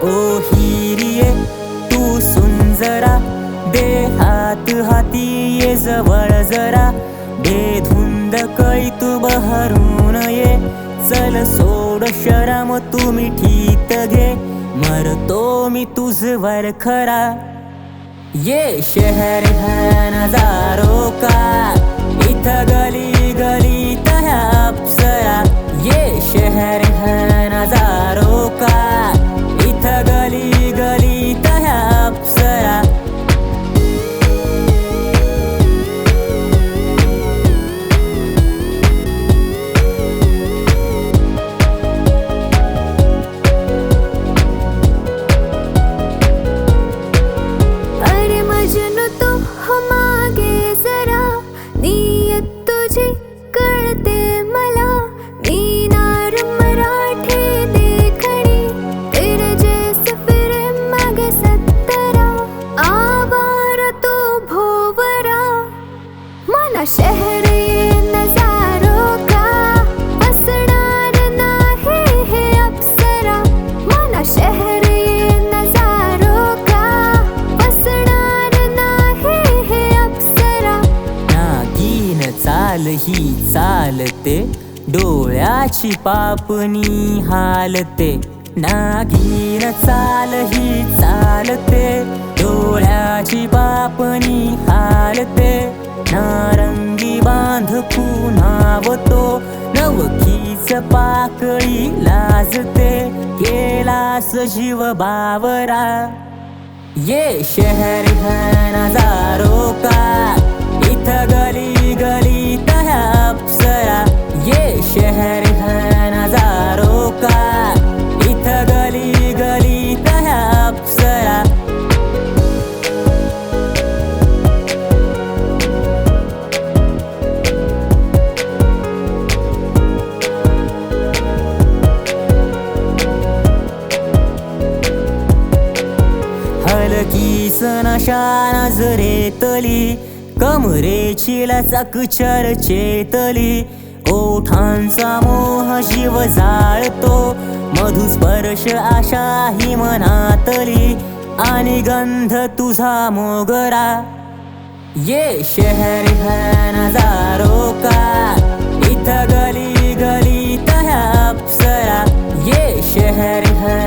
ओ हिरिये तू सुंजरा, दे हात हाती ये जवळ जरा, बेधुंद कळी तू बहरून ये, चल सोड शरम तू मिठीत घे, मरतो मी तुझवर खरा। ये शहर है नजारों का, इथं गली गलीत है अप्सरा। ये शहर है नजारों का, इथं गली गलीत है अप्सरा। अरे मजनू तो हो मागे जरा, नीयत तुझी कळते मला, मीनार मराठी देखणी, तेरे जैसे फिरे मागे सत्तरा, आवार तो भोवरा। मला शहर ये नजारों का, बसणार नाही हे अप्सरा। मला शहर ये नजारों का, बसणार नाही हे अप्सरा। नागिन चाल ही चालते, डोळ्याची पापणी हालते। नागिन चाल ही चालते, डोळ्याची पापणी हालते। नारंगी बांध खुणावतो, नवखीच पाकळी लाजते, केलास जीव बावरा। ये शहर है नजारों का, इथं गली गलीत है अप्सरा। ये शहर है नजारों का, इथं गली गलीत है अप्सरा। हलकीच नशा नजरेतली, कमरेची लचक चर्चेतली, ओठांचा मोह जीव जाळतो, मधुस्पर्श आशा ही मनातली, आणि गंध तुझा मोगरा। ये शहर है नजारों का, इथं गली गलीत है अप्सरा। ये शहर है